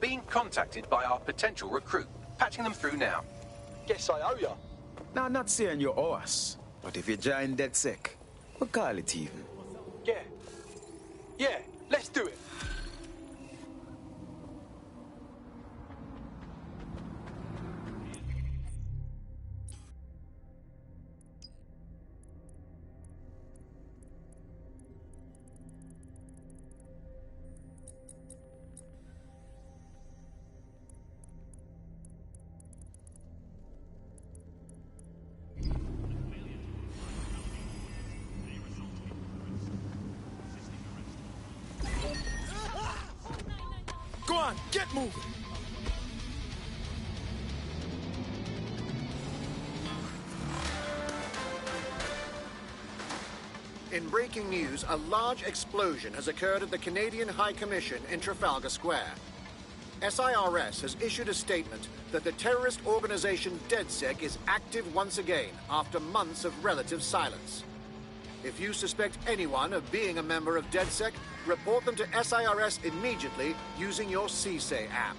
being contacted by our potential recruit. Patching them through now. Guess I owe ya. Now, I'm not saying you owe us, but if you join DedSec, we'll call it even. Yeah. Yeah, let's do it. Go on, get moving! In breaking news, a large explosion has occurred at the Canadian High Commission in Trafalgar Square. SIRS has issued a statement that the terrorist organization DedSec is active once again after months of relative silence. If you suspect anyone of being a member of DedSec, report them to SIRS immediately using your CSAY app.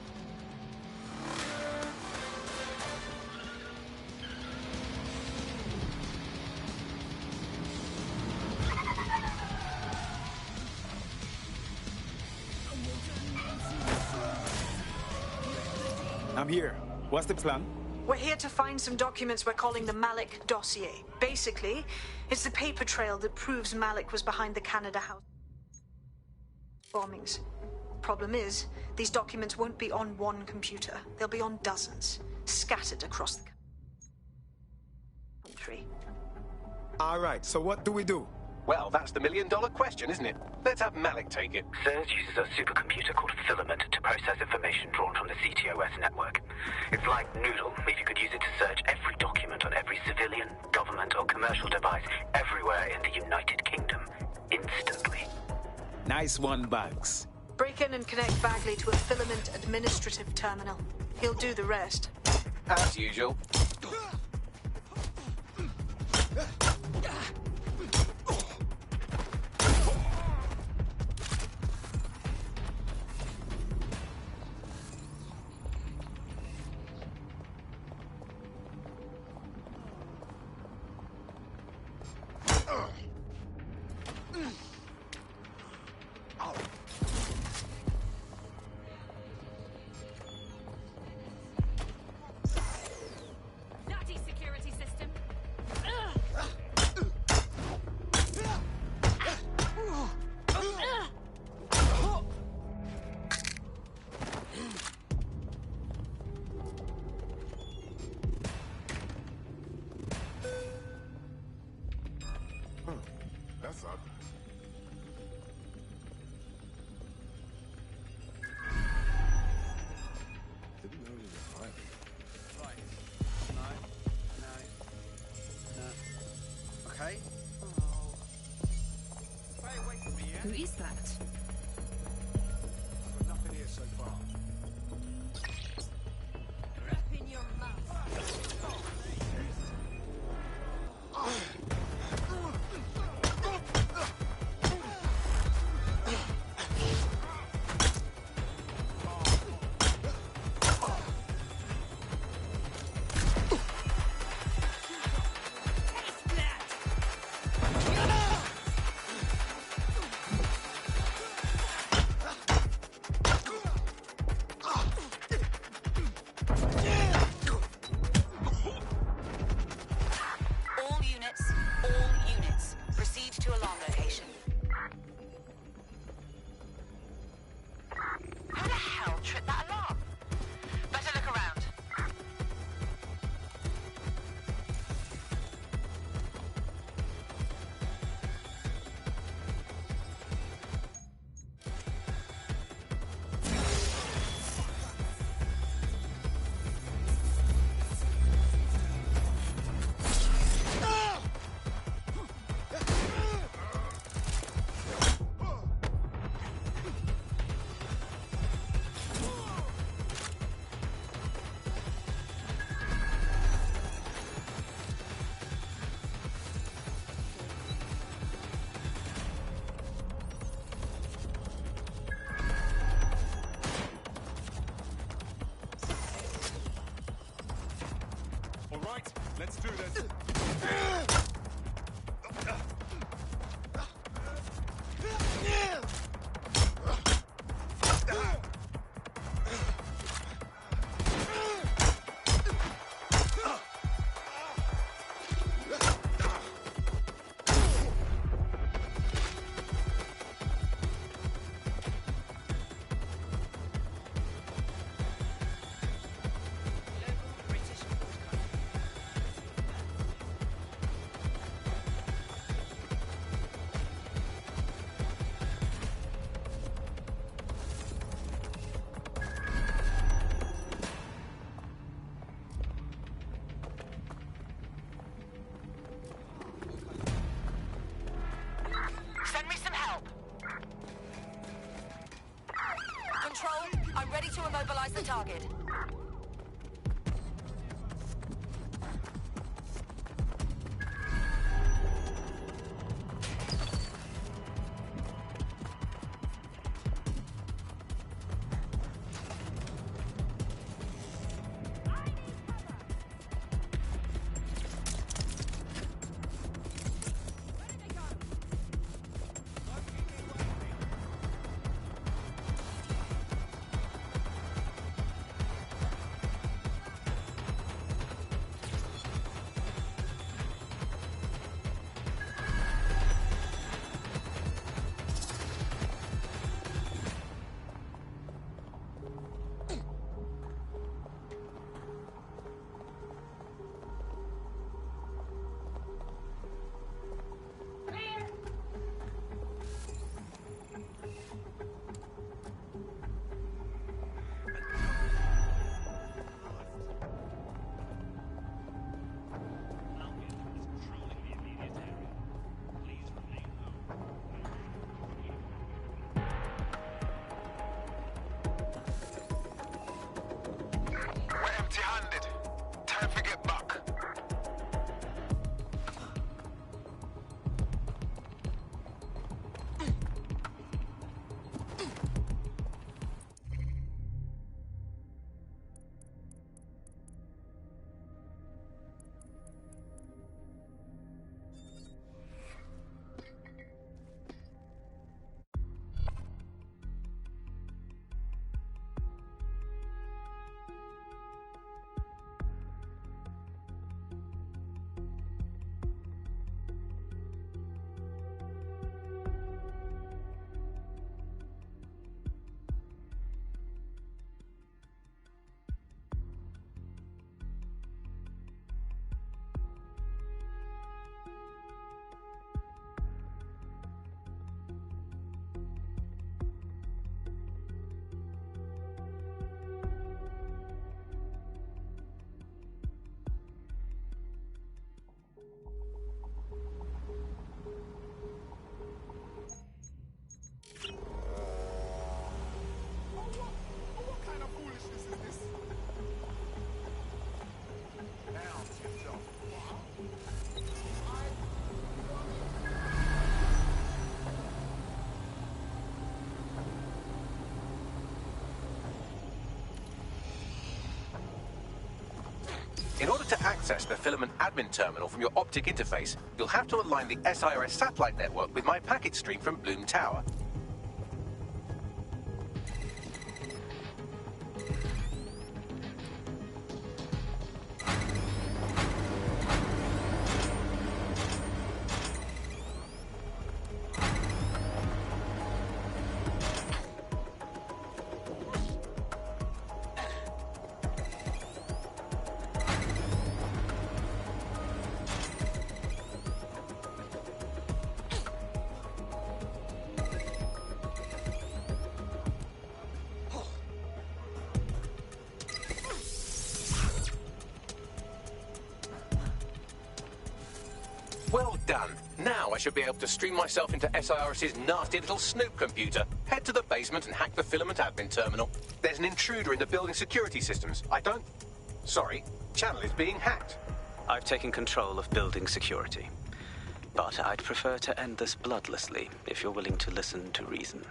I'm here. What's the plan? We're here to find some documents we're calling the Malik dossier. Basically, it's the paper trail that proves Malik was behind the Canada House bombings. Problem is, these documents won't be on one computer. They'll be on dozens, scattered across the country. All right, so what do we do? Well, that's the million-dollar question, isn't it? Let's have Malik take it. SIRS uses a supercomputer called Filament to process information drawn from the CTOS network. It's like Noodle, if you could use it to search every document on every civilian, government, or commercial device everywhere in the United Kingdom, instantly. Nice one, Bugs. Break in and connect Bagley to a Filament administrative terminal. He'll do the rest. As usual. That's up. Didn't know you were hiding. Right. No. Okay. Stay away from me, yeah? Who is that? I've got nothing here so far. Open your mouth. Let's do this. Send me some help. Control, I'm ready to immobilize the target. In order to access the filament admin terminal from your optic interface, you'll have to align the SIRS satellite network with my packet stream from Bloom Tower. Well done. Now I should be able to stream myself into SIRS's nasty little snoop computer, head to the basement and hack the filament admin terminal. There's an intruder in the building security systems. Sorry, channel is being hacked. I've taken control of building security. But I'd prefer to end this bloodlessly, if you're willing to listen to reason.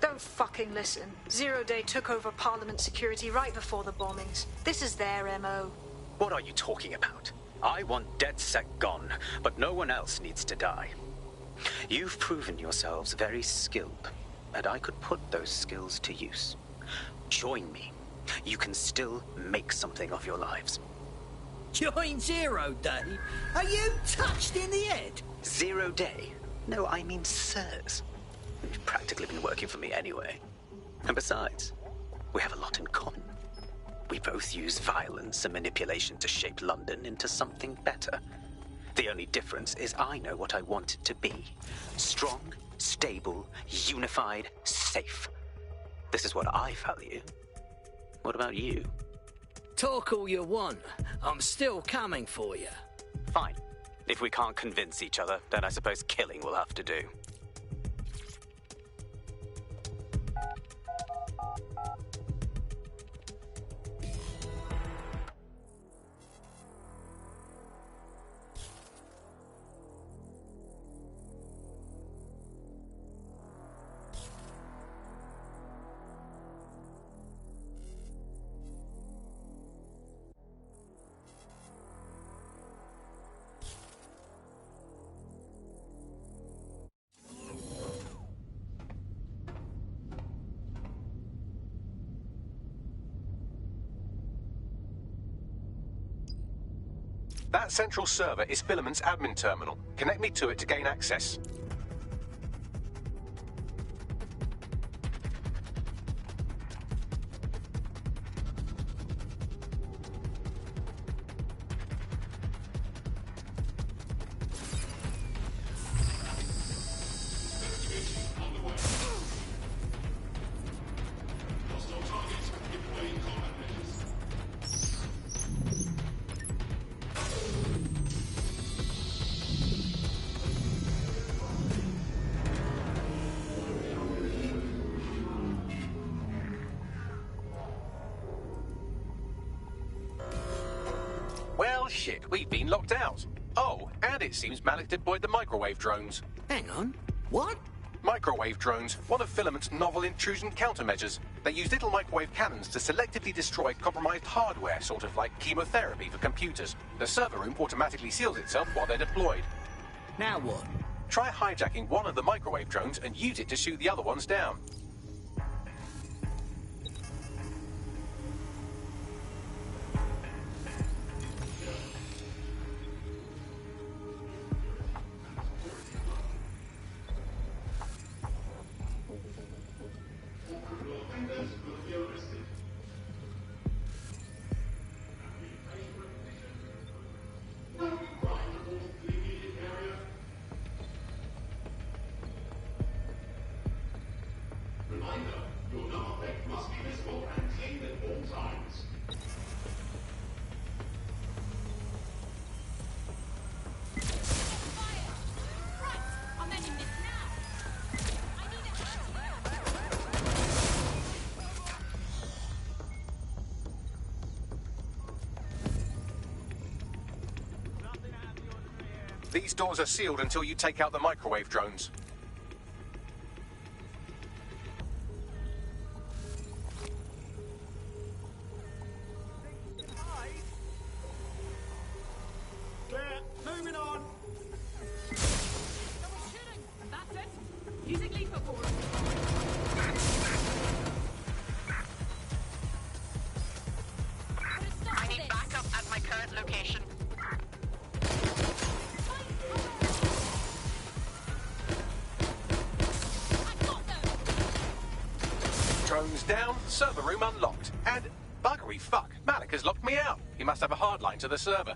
Don't fucking listen. Zero Day took over Parliament security right before the bombings. This is their MO. What are you talking about? I want DedSec gone, but no one else needs to die. You've proven yourselves very skilled, and I could put those skills to use. Join me. You can still make something of your lives. Join Zero Day? Are you touched in the head? 0 day? No, I mean sirs. You've practically been working for me anyway. And besides, we have a lot in common. We both use violence and manipulation to shape London into something better. The only difference is I know what I want it to be. Strong, stable, unified, safe. This is what I value. What about you? Talk all you want. I'm still coming for you. Fine. If we can't convince each other, then I suppose killing will have to do. That central server is Filament's admin terminal. Connect me to it to gain access. Well, shit, we've been locked out. Oh, and it seems Malik deployed the microwave drones. Hang on. What? Microwave drones, one of Filament's novel intrusion countermeasures. They use little microwave cannons to selectively destroy compromised hardware, sort of like chemotherapy for computers. The server room automatically seals itself while they're deployed. Now what? Try hijacking one of the microwave drones and use it to shoot the other ones down. These doors are sealed until you take out the microwave drones. Clear. Moving on. Someone's shooting. That's it. Using lethal force. I need backup at my current location. Drones down, server room unlocked. And buggery fuck, Malik has locked me out. He must have a hardline to the server.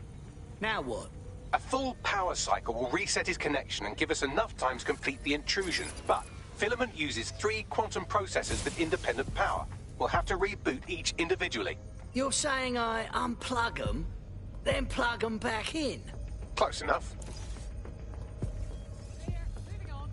Now what? A full power cycle will reset his connection and give us enough time to complete the intrusion. But Filament uses 3 quantum processors with independent power. We'll have to reboot each individually. You're saying I unplug them, then plug them back in? Close enough. Moving on.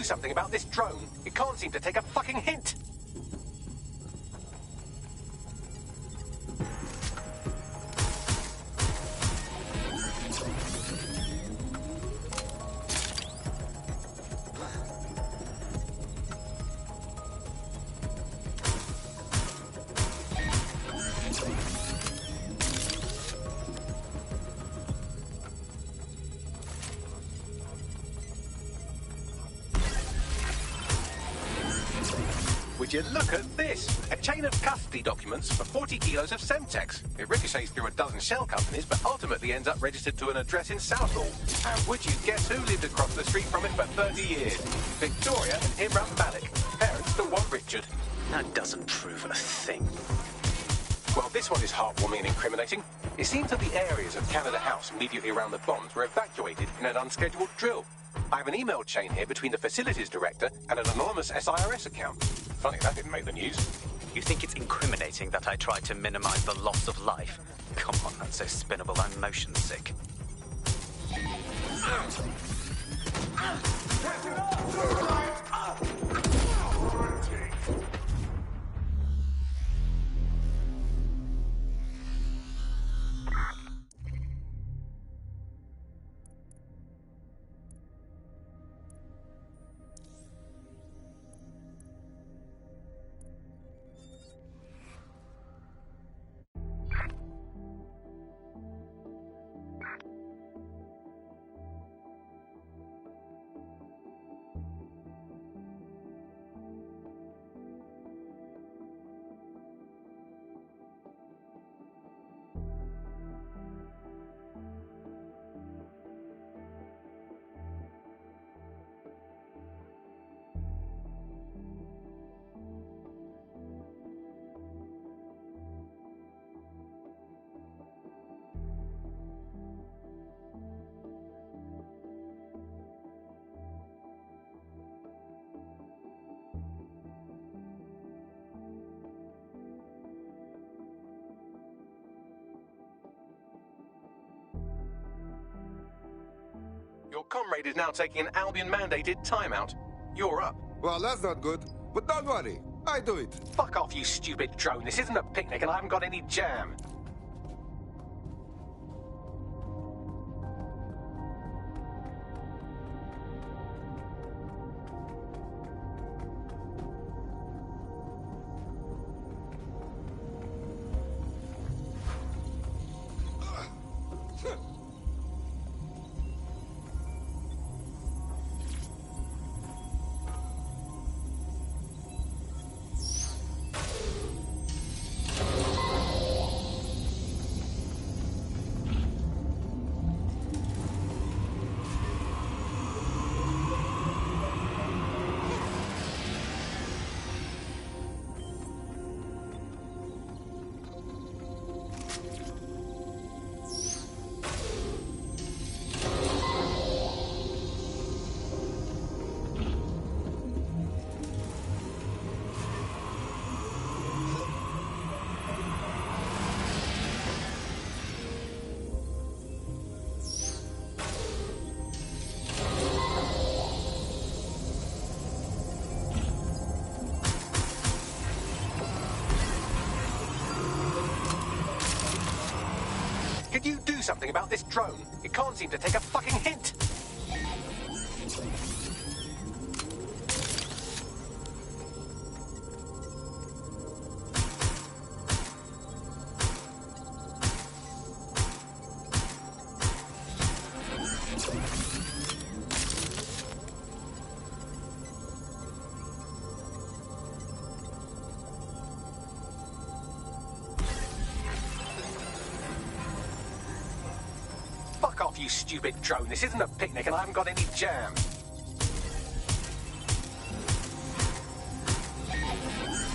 do something about this drone? It can't seem to take a fucking hint. Would you look at this? A chain of custody documents for 40 kilos of Semtex. It ricochets through a dozen shell companies, but ultimately ends up registered to an address in Southall. And would you guess who lived across the street from it for 30 years? Victoria and Imran Malik, parents to one Richard. That doesn't prove a thing. Well, this one is heartwarming and incriminating. It seems that the areas of Canada House immediately around the bombs were evacuated in an unscheduled drill. I have an email chain here between the facilities director and an anonymous SIRS account. Funny that didn't make the news. You think it's incriminating that I tried to minimize the loss of life? Come on, that's so spinnable, I'm motion sick. Your comrade is now taking an Albion-mandated timeout. You're up. Well, that's not good. But don't worry, I do it. Fuck off, you stupid drone. This isn't a picnic and I haven't got any jam. Could you do something about this drone? It can't seem to take a fucking hint. Fuck off, you stupid drone. This isn't a picnic and I haven't got any jam.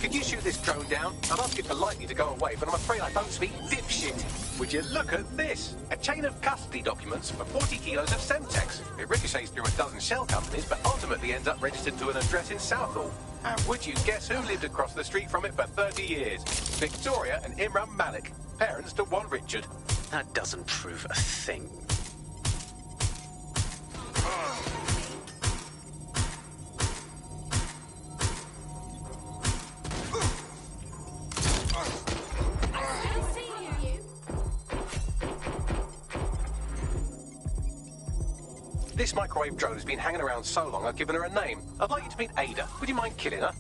Could you shoot this drone down? I'll ask it politely to go away, but I'm afraid I don't speak dipshit. Would you look at this? A chain of custody documents for 40 kilos of Semtex. It ricochets through a dozen shell companies, but ultimately ends up registered to an address in Southall. And would you guess who lived across the street from it for 30 years? Victoria and Imran Malik, parents to one Richard. That doesn't prove a thing. This microwave drone has been hanging around so long I've given her a name. I'd like you to meet Ada. Would you mind killing her?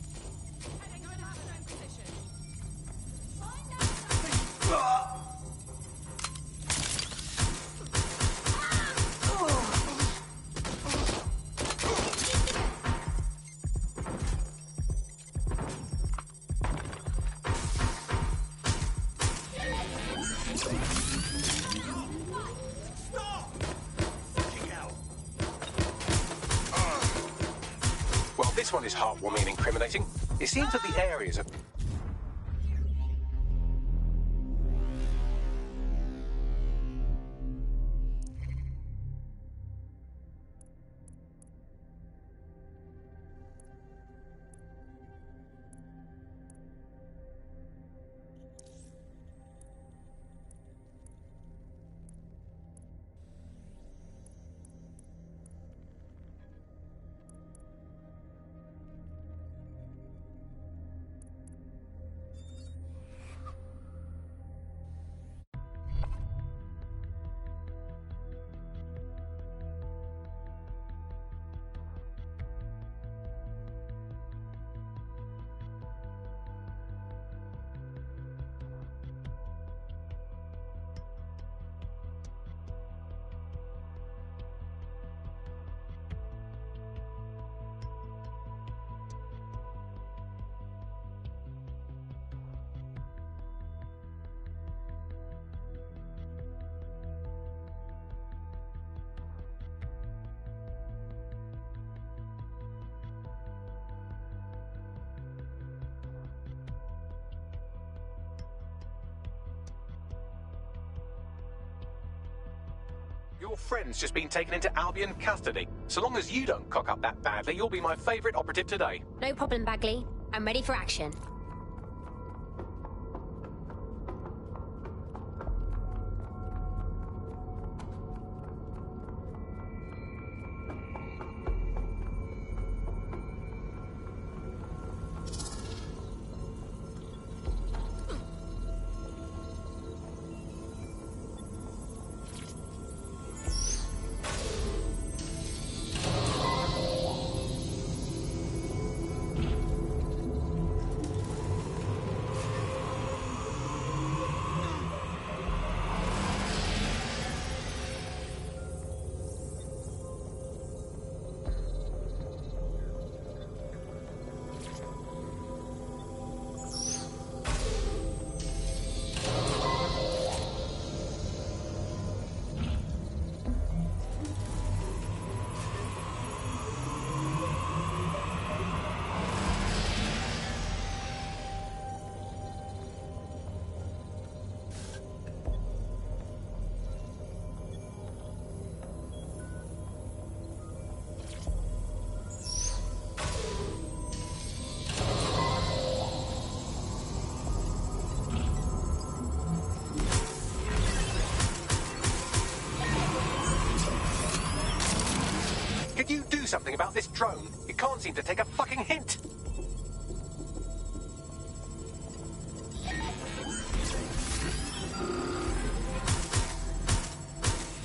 Well, this one is heartwarming and incriminating. It seems that the areas of... Your friend's just been taken into Albion custody. So long as you don't cock up that badly, you'll be my favourite operative today. No problem, Bagley. I'm ready for action. Could you do something about this drone? It can't seem to take a fucking hint.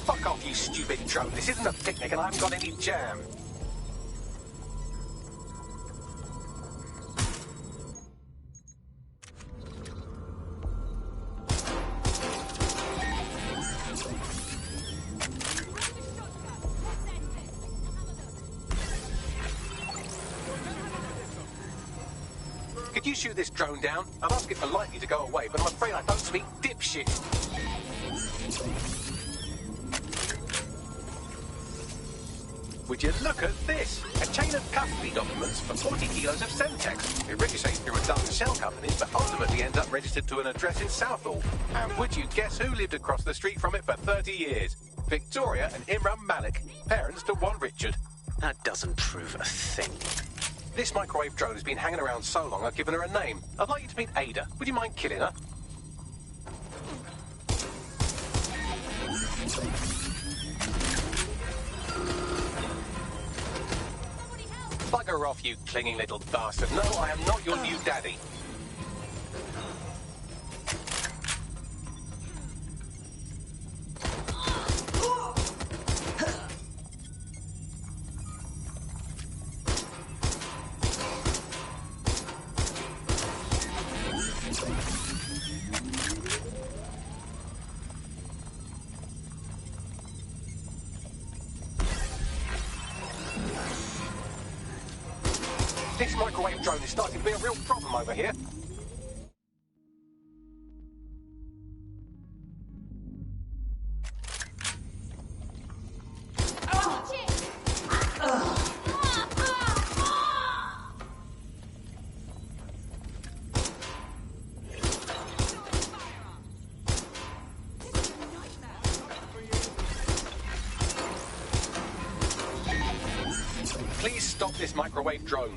Fuck off, you stupid drone. This isn't a picnic and I haven't got any jam. Could you shoot this drone down? I'd ask it politely to go away, but I'm afraid I don't speak dipshit. Would you look at this? A chain of custody documents for 40 kilos of Semtex. It ricochets through a dozen shell companies, but ultimately ends up registered to an address in Southall. And would you guess who lived across the street from it for 30 years? Victoria and Imran Malik, parents to one Richard. That doesn't prove a thing. This microwave drone has been hanging around so long I've given her a name. I'd like you to meet Ada. Would you mind killing her? Bugger off, you clinging little bastard. No, I am not your new daddy. This microwave drone is starting to be a real problem over here. Please stop this microwave drone.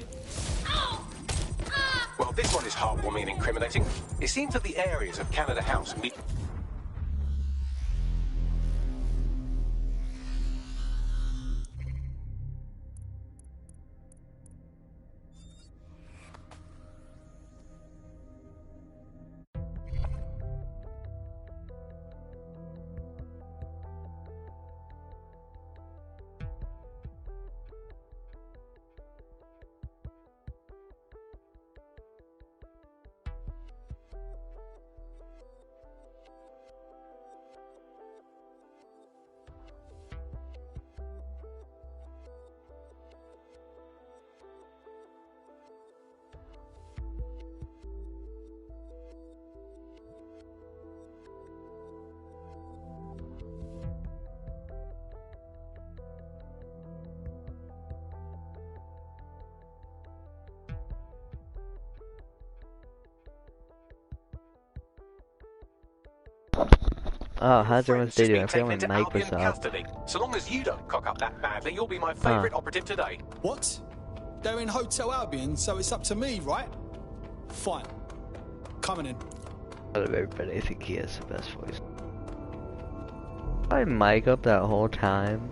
Well, this one is heartwarming and incriminating. It seems that the areas of Canada House meet... Oh, how's everyone's day doing? I feel into my mic was Albion off. custody. So long as you don't cock up that badly, you'll be my favourite operative today. What? They're in Hotel Albion, so it's up to me, right? Fine. Coming in. Out of everybody, I think he has the best voice. I mic up that whole time.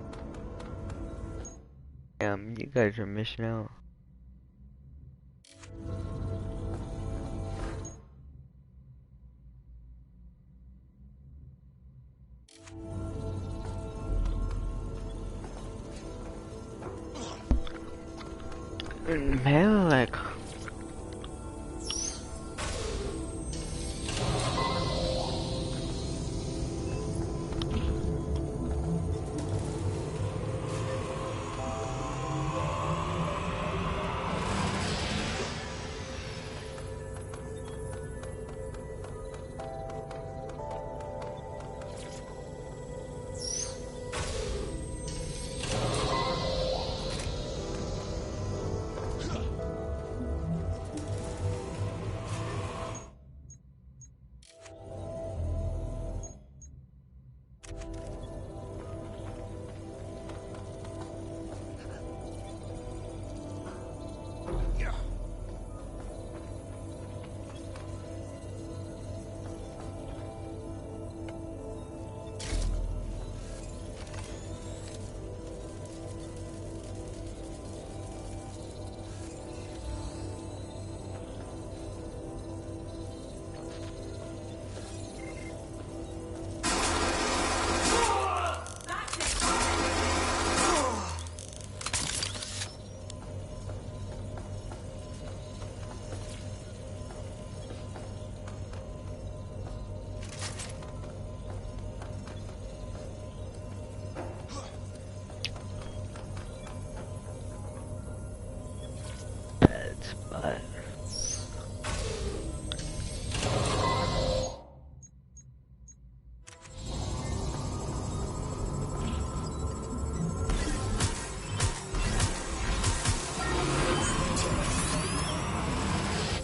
You guys are missing out. Man, like...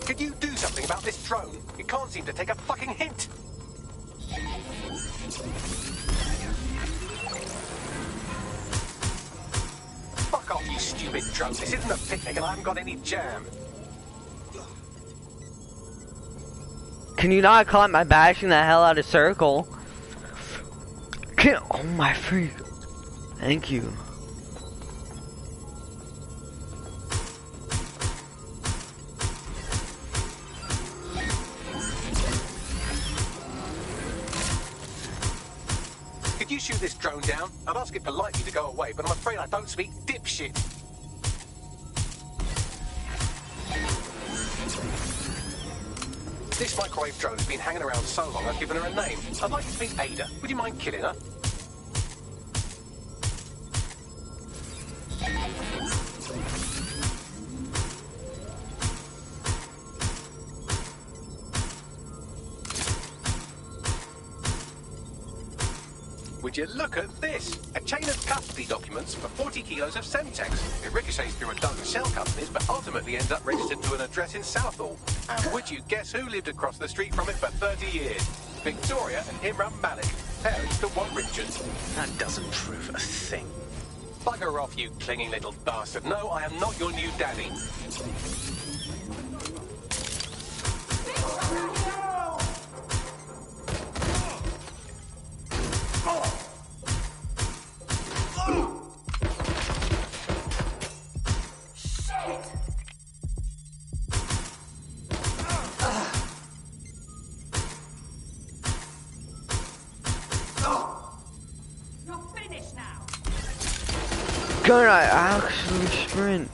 Could you do something about this drone? It can't seem to take a fucking hint. Fuck off, you stupid drone. This isn't a picnic and I haven't got any jam. Can you not call it my bashing the hell out of circle? Oh my freak. Thank you. Could you shoot this drone down? I'd ask it politely to go away, but I'm afraid I don't speak dipshit. This microwave drone has been hanging around so long I've given her a name. I'd like to meet Ada. Would you mind killing her? Would you look at this? A chain of custody documents for 40 kilos of Semtex. It ricochets through a dozen shell companies, but ultimately ends up registered to an address in Southall. And would you guess who lived across the street from it for 30 years? Victoria and Imran Malik, parents to one Richard. That doesn't prove a thing. Bugger off, you clinging little bastard. No, I am not your new daddy. Can I actually sprint?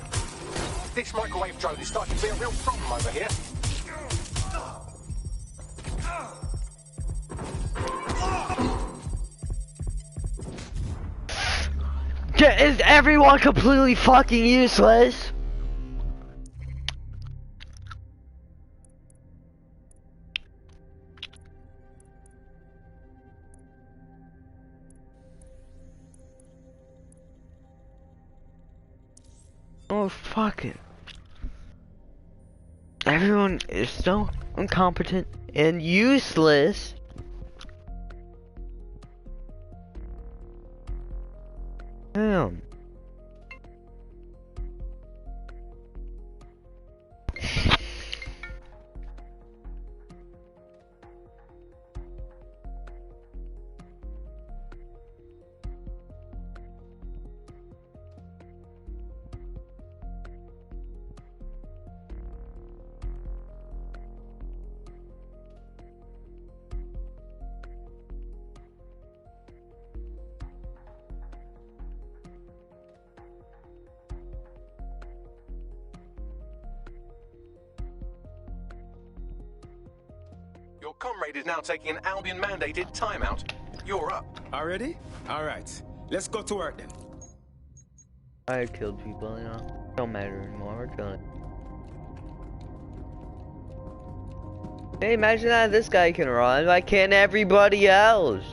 This microwave drone is starting to be a real problem over here. Is everyone completely fucking useless? Oh, fuck it. Everyone is so incompetent and useless. Damn. Your comrade is now taking an Albion-mandated timeout. You're up. Already? Alright. Let's go to work then. I killed people, you know. Don't matter anymore, we're killing. Hey, imagine that this guy can run, why can't everybody else?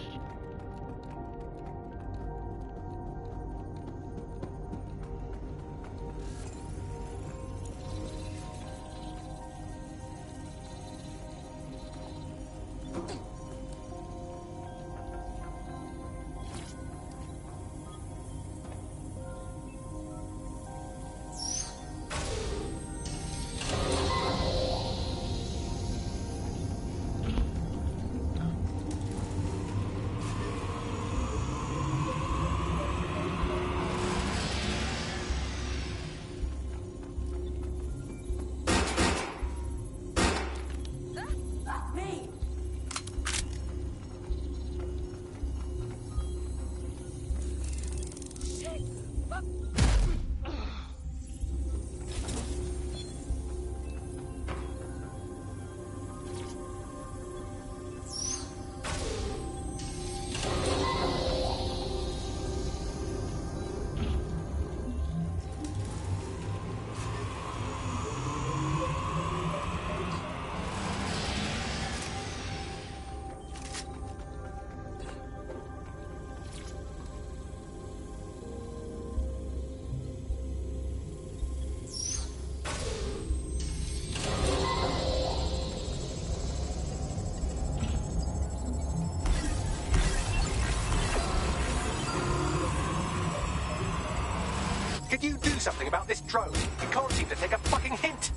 Could you do something about this drone? You can't seem to take a fucking hint.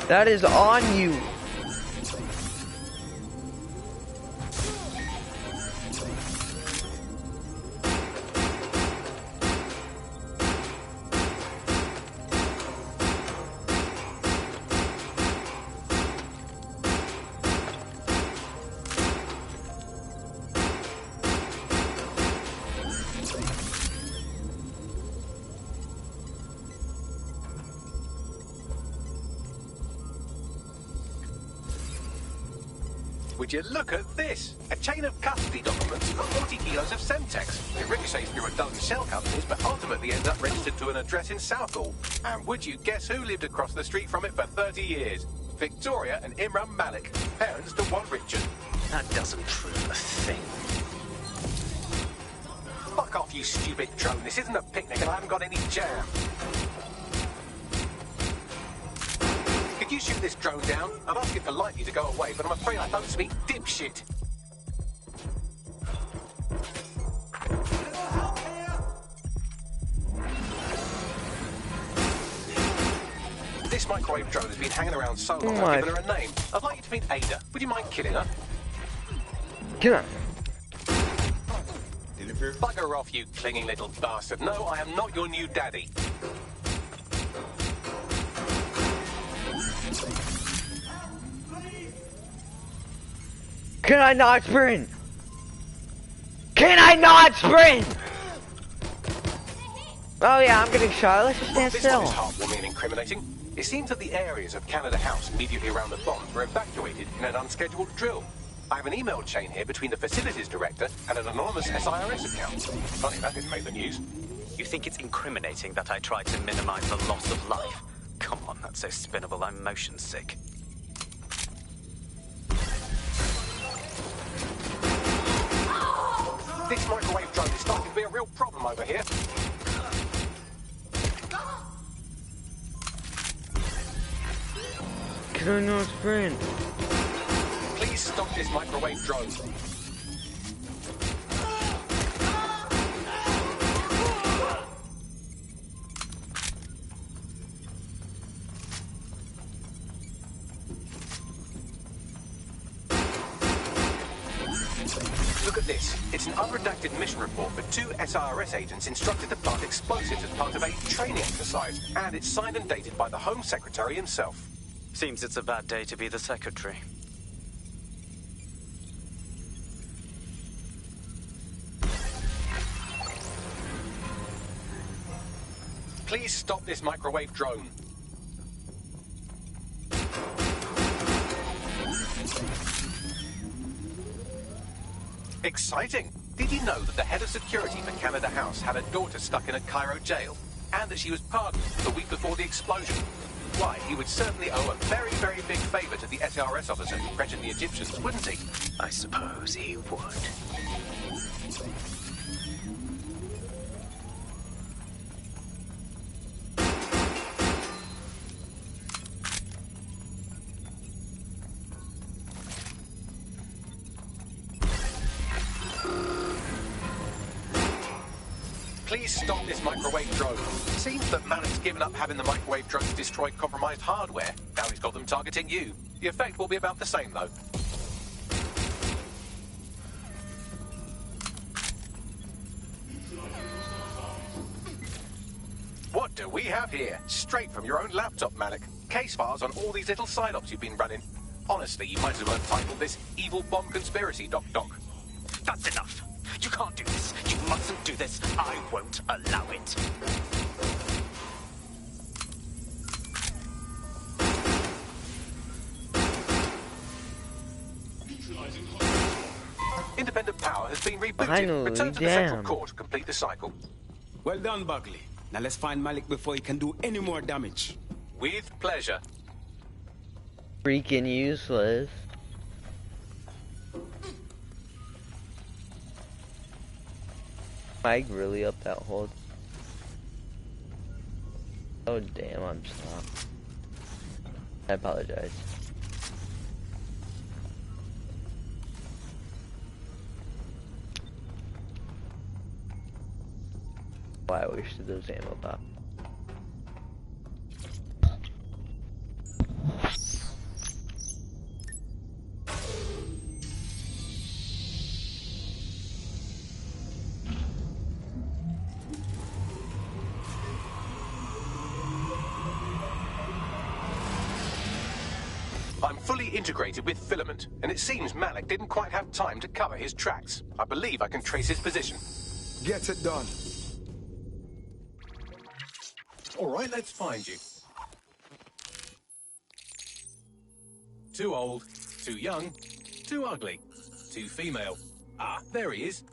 That is on you. Would you look at this? A chain of custody documents for 40 kilos of Semtex. It ricochets through a dozen shell companies, but ultimately ends up registered to an address in Southall. And would you guess who lived across the street from it for 30 years? Victoria and Imran Malik, parents to one Richard. That doesn't prove a thing. Fuck off, you stupid drone. This isn't a picnic and I haven't got any jam. Could you shoot this drone down? I'd ask it politely to go away, but I'm afraid I don't speak dipshit. This microwave drone has been hanging around so long I've given her a name. I'd like you to meet Ada. Would you mind killing her? Get on. Bugger off, you clinging little bastard. No, I am not your new daddy. Can I not sprint? Can I not sprint? Oh yeah, I'm getting shot. Let's just stand still. This one is heartwarming and incriminating. It seems that the areas of Canada House immediately around the bombs were evacuated in an unscheduled drill. I have an email chain here between the facilities director and an anonymous SIRS account. Funny that didn't make the news. You think it's incriminating that I tried to minimize the loss of life? Come on, that's so spinnable, I'm motion sick. This microwave drone is starting to be a real problem over here. Can I not sprint? Please stop this microwave drone. Look at this. It's an unredacted mission report for 2 SIRS agents instructed to plant explosives as part of a training exercise. And it's signed and dated by the Home Secretary himself. Seems it's a bad day to be the secretary. Please stop this microwave drone. Exciting! Did you know that the head of security for Canada House had a daughter stuck in a Cairo jail? And that she was pardoned the week before the explosion? Why, he would certainly owe a very, very big favor to the SRS officer who pressured the Egyptians, wouldn't he? I suppose he would. Please stop this microwave drone. Seems that Malik's given up having the microwave drones destroy compromised hardware. Now he's got them targeting you. The effect will be about the same, though. What do we have here? Straight from your own laptop, Malik. Case files on all these little side ops you've been running. Honestly, you might as well have titled this Evil Bomb Conspiracy, Doc. That's enough. You can't do this. You mustn't do this. I won't allow it. Independent power has been rebooted. Return to the central core to complete the cycle. Well done, Buckley. Now let's find Malik before he can do any more damage. With pleasure. Freaking useless. Mike really up that hole. Oh damn, I'm stopped. I apologize. Why I wish those ammo pop. I'm fully integrated with Filament, and it seems Malik didn't quite have time to cover his tracks. I believe I can trace his position. Get it done. All right, let's find you. Too old, too young, too ugly, too female. Ah, there he is.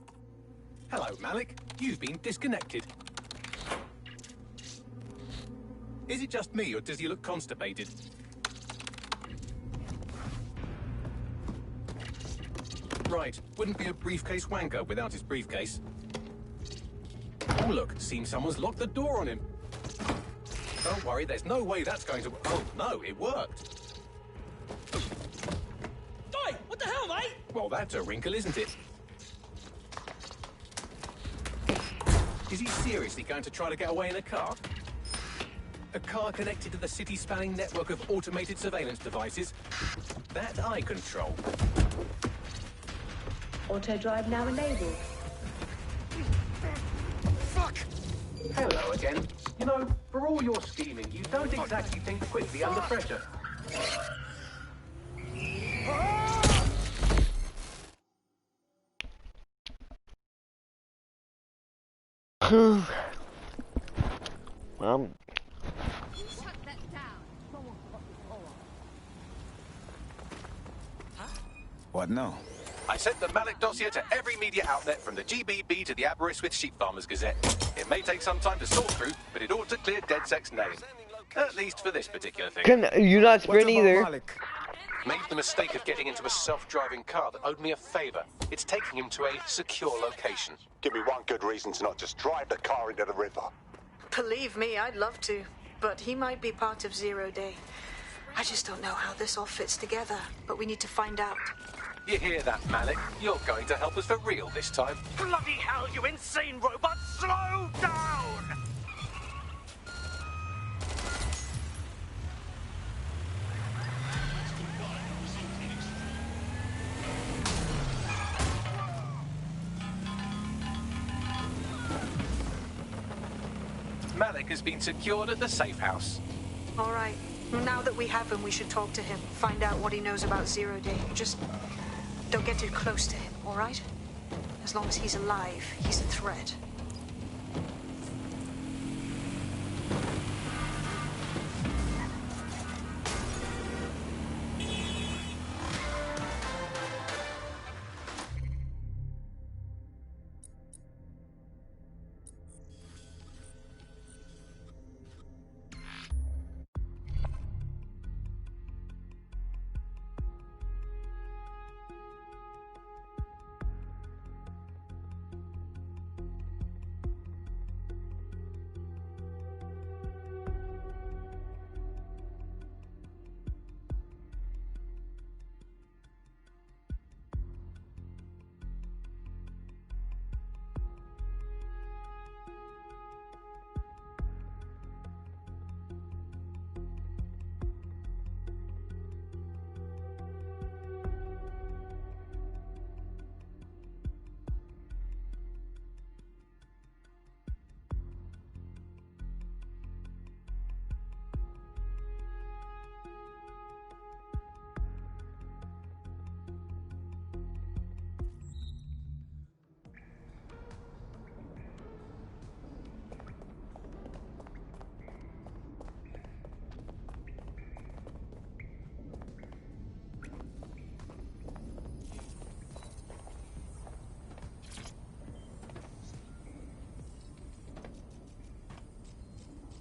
Hello, Malik. You've been disconnected. Is it just me, or does he look constipated? right. Wouldn't be a briefcase wanker without his briefcase. Oh, look. Seems someone's locked the door on him. Don't worry, there's no way that's going to... Oh, no, it worked. Oi, what the hell, mate? Well, that's a wrinkle, isn't it? Is he seriously going to try to get away in a car? A car connected to the city-spanning network of automated surveillance devices? That I control. Auto drive now enabled. Fuck! Hello again. You know, for all your scheming, you don't exactly think quickly under pressure. What now? I sent the Malik dossier to every media outlet from the GBB to the Aberystwyth Sheep Farmers Gazette. It may take some time to sort through, but it ought to clear DedSec's name. At least for this particular thing. Can you not sprint either? Made the mistake of getting into a self-driving car that owed me a favor. It's taking him to a secure location. Give me one good reason to not just drive the car into the river. Believe me, I'd love to, but he might be part of Zero Day. I just don't know how this all fits together, but we need to find out. You hear that, Malik? You're going to help us for real this time. Bloody hell, you insane robot! Slow down! Malik has been secured at the safe house. All right. Now that we have him, we should talk to him. Find out what he knows about Zero Day. Just don't get too close to him, all right? As long as he's alive, he's a threat.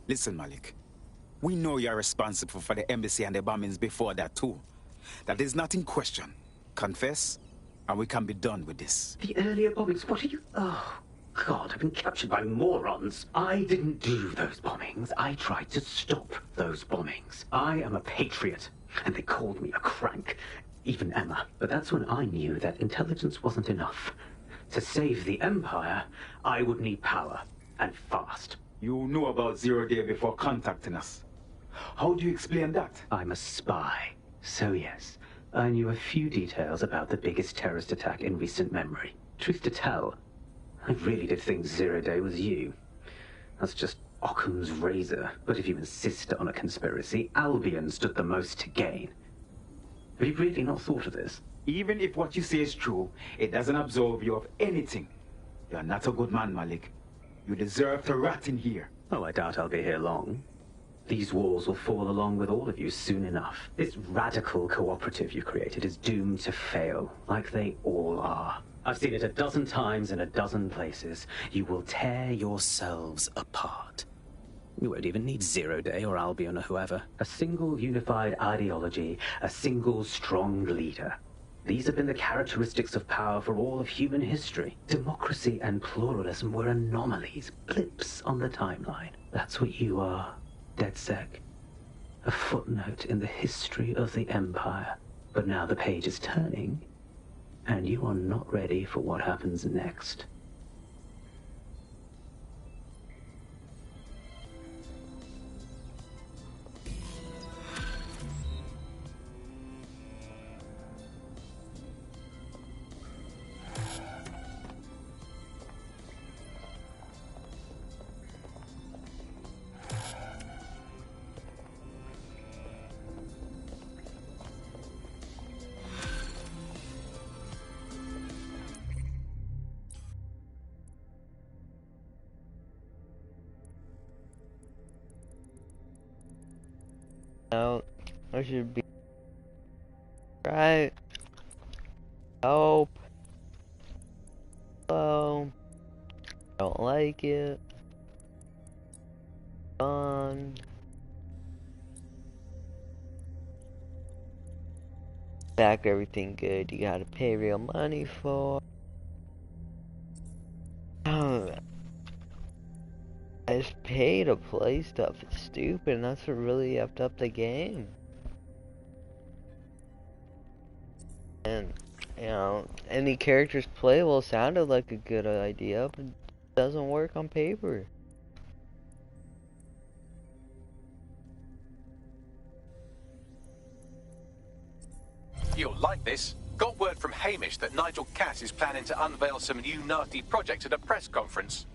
Listen, Malik. We know you're responsible for the embassy and the bombings before that, too. That is not in question. Confess, and we can be done with this. The earlier bombings, what are you... Oh, God, I've been captured by morons. I didn't do those bombings. I tried to stop those bombings. I am a patriot, and they called me a crank. Even Emma. But that's when I knew that intelligence wasn't enough. To save the Empire, I would need power, and fast. You knew about Zero Day before contacting us. How do you explain that? I'm a spy. So yes, I knew a few details about the biggest terrorist attack in recent memory. Truth to tell, I really did think Zero Day was you. That's just Occam's razor. But if you insist on a conspiracy, Albion stood the most to gain. Have you really not thought of this? Even if what you say is true, it doesn't absolve you of anything. You're not a good man, Malik. You deserve to rot in here. Oh, I doubt I'll be here long. These walls will fall along with all of you soon enough. This radical cooperative you created is doomed to fail, like they all are. I've seen it a dozen times in a dozen places. You will tear yourselves apart. You won't even need Zero Day or Albion or whoever. A single unified ideology, a single strong leader. These have been the characteristics of power for all of human history. Democracy and pluralism were anomalies, blips on the timeline. That's what you are, DedSec. A footnote in the history of the Empire. But now the page is turning, and you are not ready for what happens next. No, I should be right. Help. Hello. Don't like it. Fun. Back everything good. You gotta pay real money for. I just pay to play stuff. It's stupid, and that's what really effed up the game. And, you know, any characters playable sounded like a good idea, but it doesn't work on paper. You'll like this. Got word from Hamish that Nigel Cass is planning to unveil some new nasty projects at a press conference.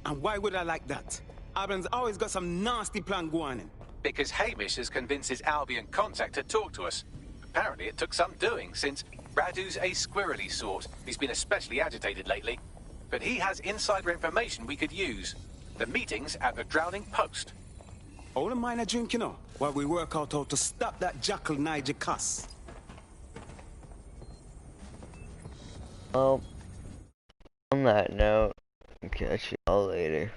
And why would I like that? Albion's always got some nasty plan going in. Because Hamish has convinced his Albion contact to talk to us. Apparently it took some doing, since Radu's a squirrely sort. He's been especially agitated lately. But he has insider information we could use. The meeting's at the Drowning Post. All a minor drink, you know, while we work out how to stop that jackal Nigel Cass. Well, on that note, catch y'all later.